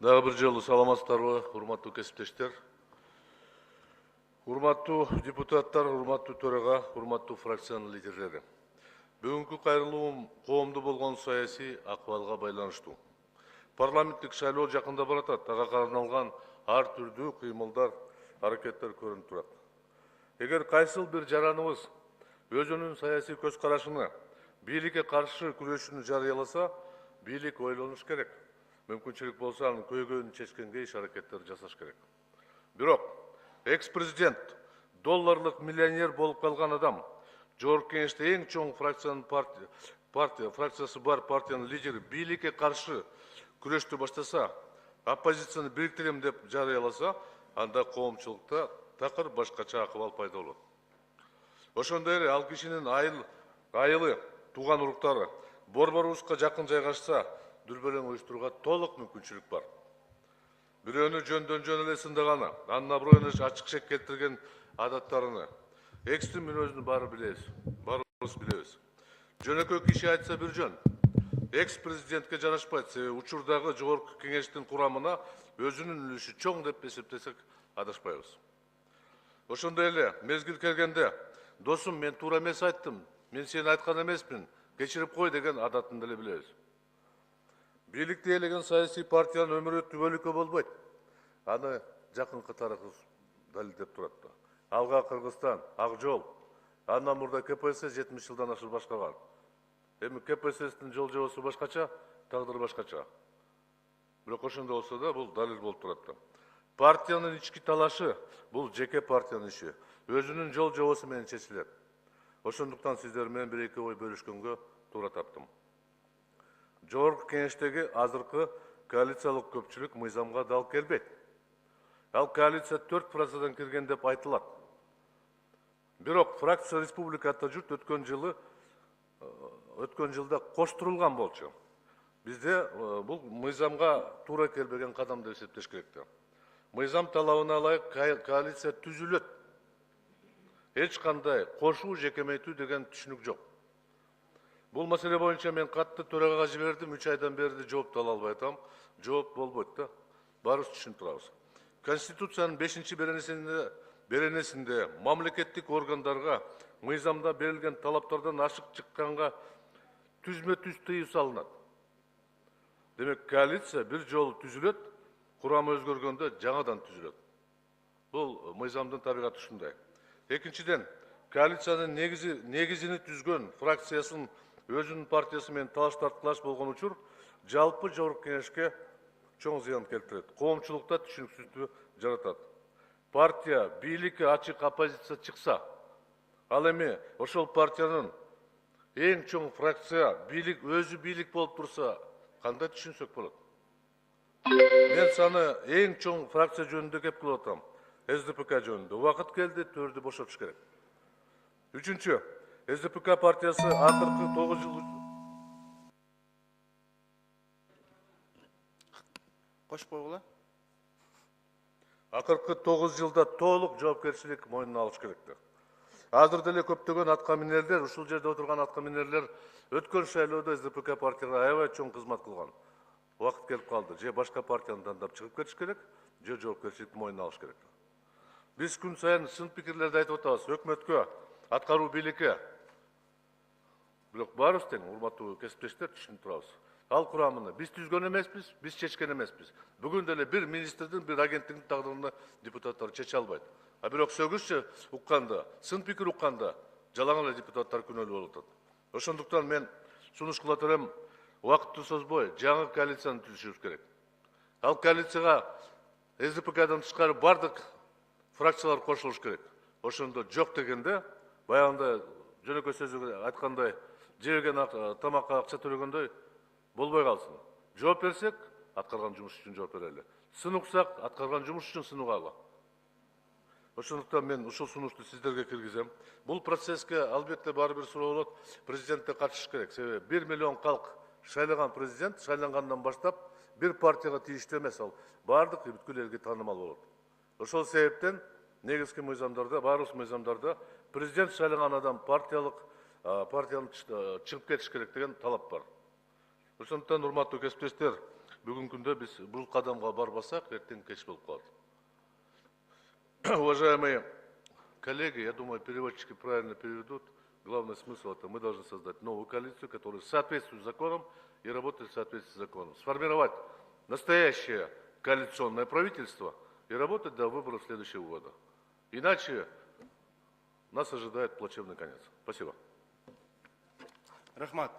Дагы бир жолу саламатсыздарбы, урматтуу кесиптештер. Урматтуу депутаттар, урматтуу төрага, урматтуу фракциянын лидерлери. Бүгүнкү кайрылуум коомдо болгон саясий акыбалга байланыштуу. Парламенттик шайлоо жакында баратат, ага арналган ар түрдүү кыймылдар, аракеттер көрүнүп турат. Эгер кайсыл бир жараныбыз өзүнүн саясий көз карашыны бийликке каршы күрөшүнү жарыяласа, бийлик ойлонуш керек. Мүмкүнчүлүк болсо анын көйгөйүн чечкенге иш аракеттер жасаш керек. Бирок экс-президент, долларлык миллионер болуп калган адам, Жогорку Кеңеште эң чоң фракциясы бар партиянын лидери бийликке каршы күрөштү баштаса, оппозицияны бириктирем деп жарыяласа, анда коомчулукта такыр башкача акыбал пайда болот. Ошондой эле ал кишинин айылы, тууган уруктары борборубузга жакын жайгашса, дүрбөлөң уюштурууга толук мүмкүнчүлүк бар. Бирөөнү жөндөн жөн эле сындаганы, анын аброюна ачык шек келтирген адаттарыны, экстин мүнөзүн баарыбыз билебиз. Жөнөкөй киши айтса бир жөн, экс-президентке жарашпайт, себеби учурдагы Жогорку Кеңештин курамына өзүнүн үлүшү чоң деп эсептесек адашпайбыз. Ошондой эле мезгил келгенде, досум, мен туура эмес айттым, мен сени айткан эмеспин, кечирип кой деген адатын деле билебиз. Бийликти ээлеген саясий партиянын өмүрү түбөлүккө болбойт. Аны жакынкы тарыхыбыз далилдеп турат. Алга Кыргызстан, Ак Жол, андан мурда КПСС 70 жылдан ашык башкарган. Эми КПССтин жол жобосу башкача, тагдыры башкача. Бирок ошондой болсо да бул далил болуп турат. Партиянын ички талашы бул жеке партиянын иши. Өзүнүн жол жобосу менен чечилет. Ошондуктан сиздер менен бир-эки ой бөлүшкөнгө туура таптым. Жогорку Кеңештеги азыркы коалициялык көпчүлүк мыйзамга дал келбейт. Ал коалиция 4% кирген деп айтылат. Бирок фракция Республика Журт өткөн жылда коштурулган болчу. Бизде бул мыйзамга туура келбеген кадам деп эсептеш керек. Мыйзам талабына ылайык коалиция түзүлөт. Эч кандай кошуу жекеметүү деген түшүнүк жок. Бул маселе боюнча мен катты төрагага жибердим, 3 айдан бери жооп ала албай атам. Жооп болбойт да. Баарыбыз түшүнүп турабыз. Конституциянын 5-беренесинде мамлекеттик органдарга мыйзамда берилген талаптардан ашык чыкканга түзмө-түз тыюу салынат. Демек, коалиция бир жолу түзүлөт, курамы өзгөргөндө жаңадан түзүлөт. Бул мыйзамдын табигаты ушундай. Экинчиден, коалициянын негизини түзгөн фракциясын өзүнүн партиясы менен талаш-тартылаш болгон учур жалпы Жогорку Кеңешке чоң зыян келтирет. Коомчулукта түшүнүксүздүктү жаратат. Партия бийликке ачык оппозиция чыкса, ал эми ошол партиянын эң чоң фракция өзү бийлик болуп турса, кандай түшүнсөк болот? Мен саны эң чоң фракция жөнүндө кеп кылып атам. СДПК жөнүндө. Убакыт келди, төрдү бошотуш керек. Үчүнчү, СДПК партиясы акыркы 9 жыл Кошуп койгула. Акыркы 9 жылда толук жоопкерчилик мойнуна алыш керек. Азыр деле көптөгөн аткаминерлер, ушул жерде отурган аткаминерлер өткөн шайлоодо СДПК партияга аябай чоң кызмат кылган. Убакыт келип калды. Же башка партияны тандап чыгып кетиш керек, же жоопкерчиликти мойнуна алыш керек. Биз күн сайын сын пикирлерди айтып атабыз. Өкмөткө, аткаруу бийликке. Бирок баарыбыз тең, урматтуу кесиптештер, түшүнүп турабыз. Ал курамыны биз түзгөн эмеспиз, биз чечкен эмеспиз. Бүгүн деле бир министрдин, бир агенттиктин тагдырын депутаттар чече албайт. А бирок сөгүзчө укканда, сын пикир укканда, жалаң эле депутаттар күнөөлүү болуп атат. Ошондуктан мен сунуш кылат элем, убакытты созбой, жаңы коалицияны түзүшүбүз керек. Ал коалицияга СДПКдан тышкары бардык фракциялар кошулуш керек. Ошондо жок дегенде, баягында жөнөкөй сөзү айткандай, жеген тамакка акча төлөгөндөй болбой калсын. Жооп берсек, аткарган жумуш үчүн жооп берели. Сын уксак, аткарган жумуш үчүн сын угалы. Ошондуктан мен ушул сунушту сиздерге киргизем. Бул процесске албетте баары бир суроо болот. Президентте катышыш керек. Себеби 1 миллион калк шайлаган президент шайлангандан баштап бир партияга тийиштүү эмес, ал бардык бүткүл элге таанымал болот. Ошол себептен негизги мыйзамдарда, баарыбыз мыйзамдарда президент шайлаган адам партиянын чыгып кетиш керек деген талап бар. Ошондуктан урматтуу кесиптештер, бүгінгі күнде біз бұл қадамға барбасақ, ертең кеш болып қалады. Уважаемые коллеги, я думаю, переводчики правильно переведут. Главный смысл – это мы должны создать новую коалицию, которая соответствует законам и работает в соответствии с законом. Сформировать настоящее коалиционное правительство и работать до выборов следующего года. Иначе нас ожидает плачевный конец. Спасибо. Рахмат.